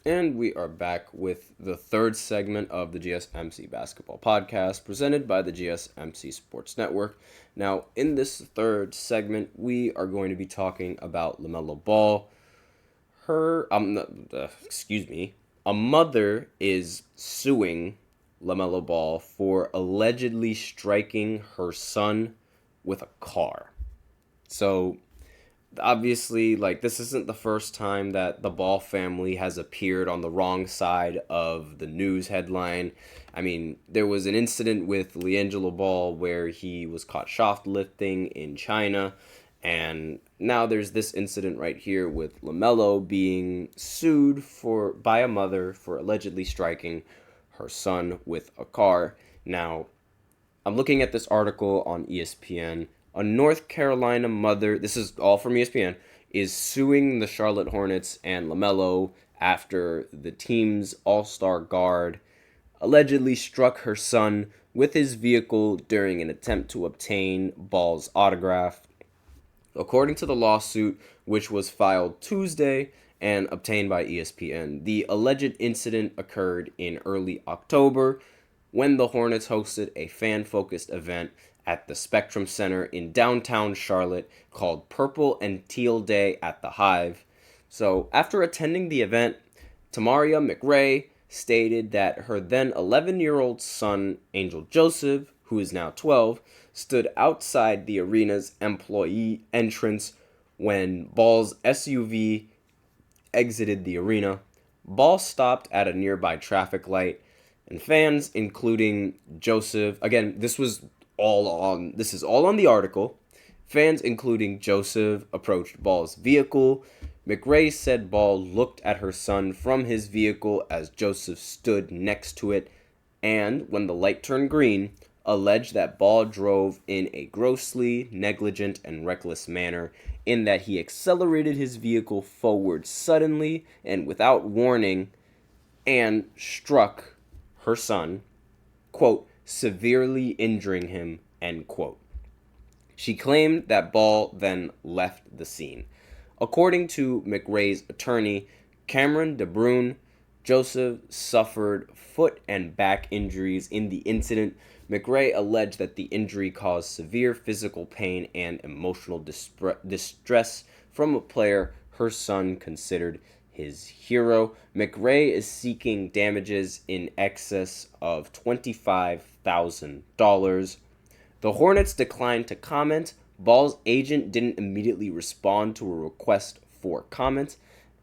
And we are back with the third segment of the GSMC Basketball Podcast presented by the GSMC Sports Network. Now, in this third segment, we are going to be talking about LaMelo Ball. Excuse me, a mother is suing LaMelo Ball for allegedly striking her son with a car. So obviously, like, this isn't the first time that the Ball family has appeared on the wrong side of the news headline. I mean, there was an incident with LiAngelo Ball where he was caught shoplifting in China, and now there's this incident right here with LaMelo being sued by a mother for allegedly striking her son with a car. Now, I'm looking at this article on ESPN. A North Carolina mother, this is all from ESPN, is suing the Charlotte Hornets and LaMelo after the team's all-star guard allegedly struck her son with his vehicle during an attempt to obtain Ball's autograph. According to the lawsuit, which was filed Tuesday and obtained by ESPN, the alleged incident occurred in early October when the Hornets hosted a fan-focused event at the Spectrum Center in downtown Charlotte called Purple and Teal Day at the Hive. So, after attending the event, Tamaria McRae stated that her then 11-year-old son, Angel Joseph, who is now 12, stood outside the arena's employee entrance when Ball's SUV exited the arena. Ball stopped at a nearby traffic light, and fans, including Joseph, again, this is all on the article. Fans, including Joseph, approached Ball's vehicle. McRae said Ball looked at her son from his vehicle as Joseph stood next to it, and when the light turned green, alleged that Ball drove in a grossly negligent and reckless manner in that he accelerated his vehicle forward suddenly and without warning and struck her son, quote, severely injuring him, end quote. She claimed that Ball then left the scene. According to McRae's attorney, Cameron DeBrune, Joseph suffered foot and back injuries in the incident. McRae alleged that the injury caused severe physical pain and emotional distress from a player her son considered his hero. McRae is seeking damages in excess of $25,000. The Hornets declined to comment. Ball's agent didn't immediately respond to a request for comment,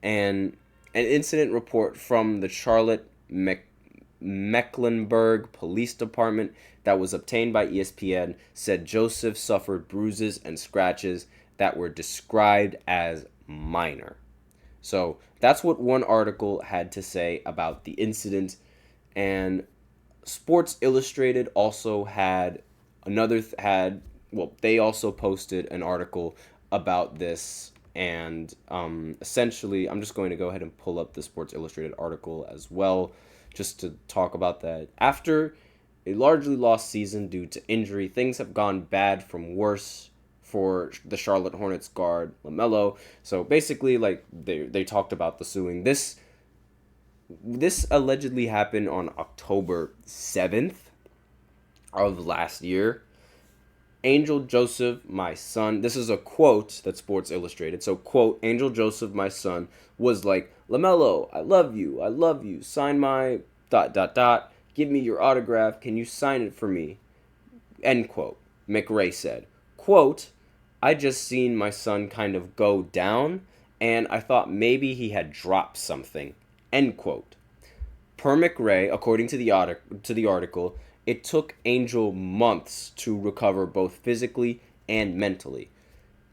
and an incident report from the Charlotte Mecklenburg Police Department that was obtained by ESPN said Joseph suffered bruises and scratches that were described as minor. So that's what one article had to say about the incident, and Sports Illustrated also they also posted an article about this, and essentially, I'm just going to go ahead and pull up the Sports Illustrated article as well, just to talk about that. After a largely lost season due to injury, things have gone bad from worse for the Charlotte Hornets guard LaMelo. So basically, like, they talked about the suing. This allegedly happened on October 7th of last year. Angel Joseph, my son. This is a quote that Sports Illustrated. So, quote, Angel Joseph, my son, was like, LaMelo, I love you. Sign my ... Give me your autograph. Can you sign it for me? End quote. McRae said, quote, I just seen my son kind of go down, and I thought maybe he had dropped something. End quote. Per McRae, according to the article, it took Angel months to recover both physically and mentally.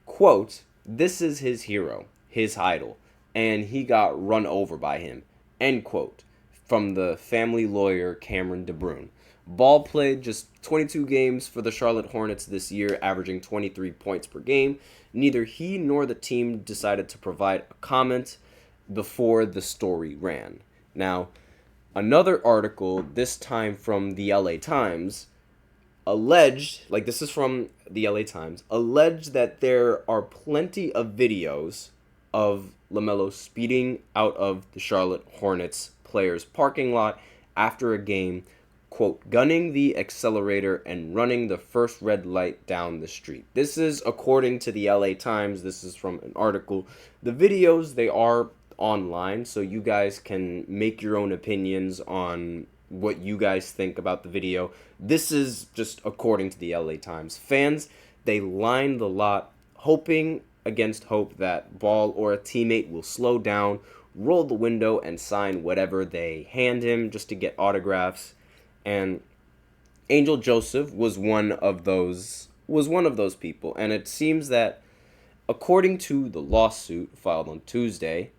Quote, this is his hero, his idol, and he got run over by him. End quote. From the family lawyer Cameron DeBrune. Ball played just 22 games for the Charlotte Hornets this year, averaging 23 points per game. Neither he nor the team decided to provide a comment before the story ran. Now, another article, this time from the LA Times, alleged that there are plenty of videos of LaMelo speeding out of the Charlotte Hornets players' parking lot after a game, quote, gunning the accelerator and running the first red light down the street. This is according to the LA Times. This is from an article. The videos, they are online, so you guys can make your own opinions on what you guys think about the video. This is just according to the LA Times. Fans, they line the lot hoping against hope that Ball or a teammate will slow down, roll the window, and sign whatever they hand him just to get autographs. And Angel Joseph was one of those people. And it seems that according to the lawsuit filed on Tuesday,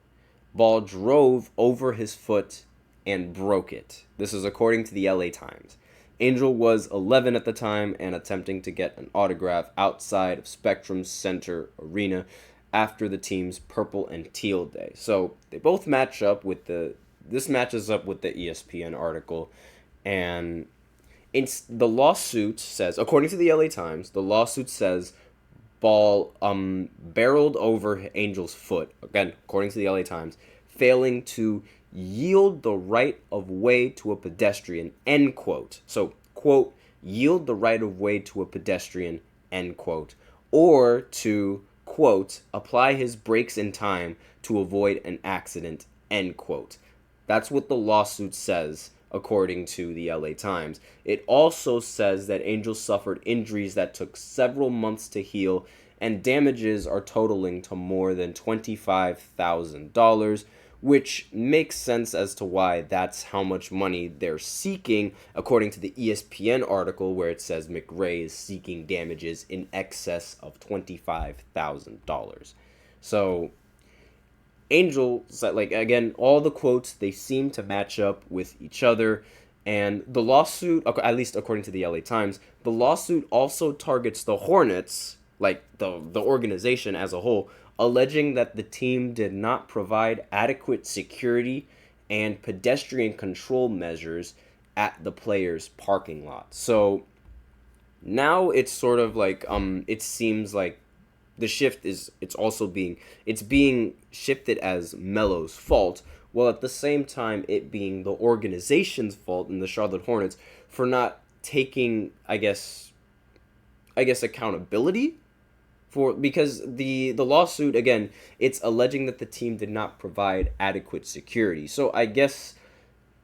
Ball drove over his foot and broke it. This is according to the LA Times. Angel was 11 at the time and attempting to get an autograph outside of Spectrum Center Arena after the team's purple and teal day. So they both match up with this matches up with the ESPN article, and the lawsuit says, according to the LA Times, the lawsuit says Ball barreled over Angel's foot, again according to the LA Times, failing to yield the right of way to a pedestrian, end quote. So, quote, yield the right of way to a pedestrian, end quote. Or to, quote, apply his brakes in time to avoid an accident, end quote. That's what the lawsuit says, according to the LA Times. It also says that Angel suffered injuries that took several months to heal, and damages are totaling to more than $25,000, which makes sense as to why that's how much money they're seeking, according to the ESPN article, where it says McRae is seeking damages in excess of $25,000. So Angel, like, again, all the quotes, they seem to match up with each other. And the lawsuit, at least according to the LA Times, the lawsuit also targets the Hornets, like the organization as a whole, alleging that the team did not provide adequate security and pedestrian control measures at the players' parking lot. So now it's sort of like it seems like the shift is it's being shifted as Melo's fault, while at the same time it being the organization's fault in the Charlotte Hornets for not taking I guess accountability for, because the lawsuit, again, it's alleging that the team did not provide adequate security. So I guess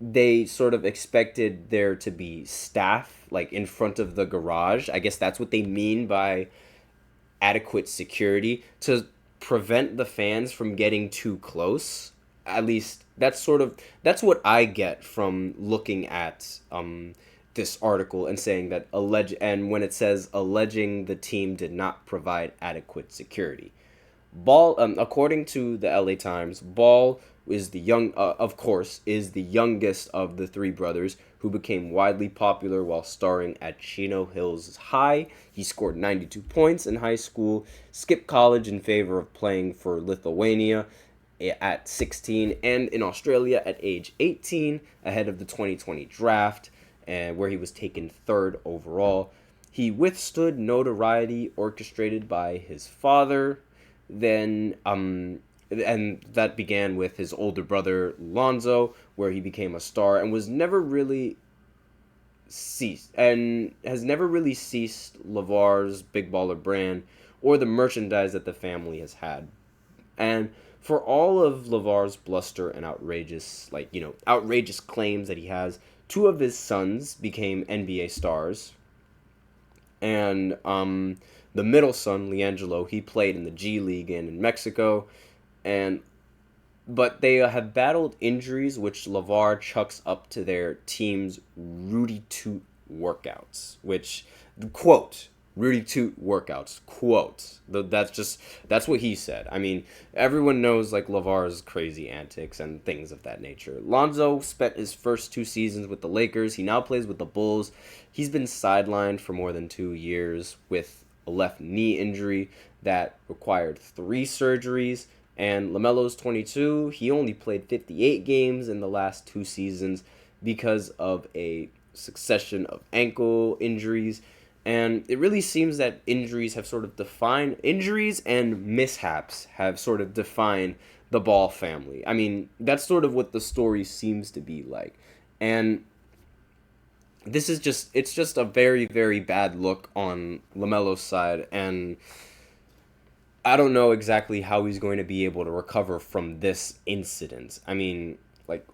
they sort of expected there to be staff like in front of the garage. I guess that's what they mean by adequate security, to prevent the fans from getting too close. At least that's what I get from looking at this article and saying that and when it says alleging the team did not provide adequate security. Ball, according to the LA Times, Ball is the youngest of the three brothers who became widely popular while starring at Chino Hills High. He scored 92 points in high school, skipped college in favor of playing for Lithuania at 16, and in Australia at age 18, ahead of the 2020 draft, and where he was taken third overall. He withstood notoriety orchestrated by his father, and that began with his older brother Lonzo, where he became a star and has never really ceased LeVar's Big Baller brand or the merchandise that the family has had. And for all of LeVar's bluster and outrageous claims that he has, two of his sons became NBA stars, and the middle son, Leangelo, he played in the G League and in Mexico, but they have battled injuries, which LeVar chucks up to their team's Rudy Toot workouts, which, quote, Rudy Toot workouts, quote. That's what he said. I mean, everyone knows like LeVar's crazy antics and things of that nature. Lonzo spent his first 2 seasons with the Lakers. He now plays with the Bulls. He's been sidelined for more than 2 years with a left knee injury that required 3 surgeries. And LaMelo's 22. He only played 58 games in the last 2 seasons because of a succession of ankle injuries. And it really seems that injuries and mishaps have sort of defined the Ball family. I mean, that's sort of what the story seems to be like. And it's just a very, very bad look on LaMelo's side. And I don't know exactly how he's going to be able to recover from this incident. I mean, like,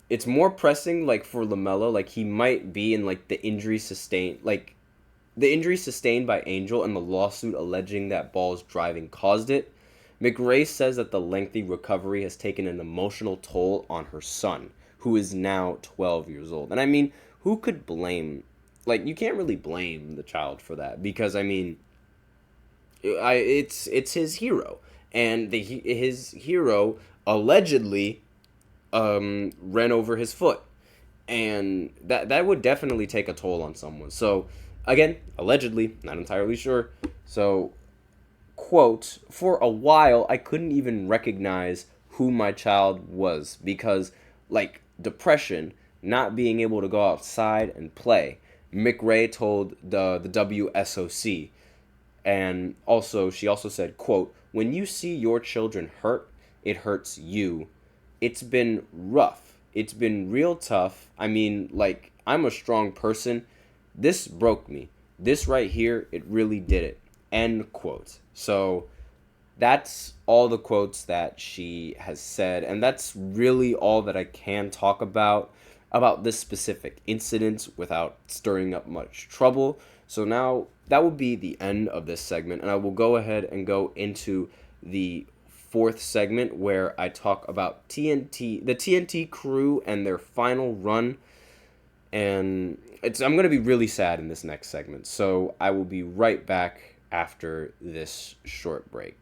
it's more pressing, like, for LaMelo. Like, he might be in, like, the injury sustained by Angel and the lawsuit alleging that Ball's driving caused it. McRae says that the lengthy recovery has taken an emotional toll on her son, who is now 12 years old. And I mean, who could blame, like, you can't really blame the child for that, because I mean, it's his hero, and his hero allegedly ran over his foot, and that would definitely take a toll on someone. So again, allegedly, not entirely sure. So, quote, for a while I couldn't even recognize who my child was, because, like, depression, not being able to go outside and play. McRae told the WSOC. And also, she also said, quote, when you see your children hurt, it hurts you. It's been rough. It's been real tough. I mean, like, I'm a strong person. This broke me. This right here, it really did it. End quote. So that's all the quotes that she has said. And that's really all that I can talk about this specific incident without stirring up much trouble. So now that will be the end of this segment, and I will go ahead and go into the fourth segment where I talk about the TNT crew and their final run. And I'm going to be really sad in this next segment. So I will be right back after this short break.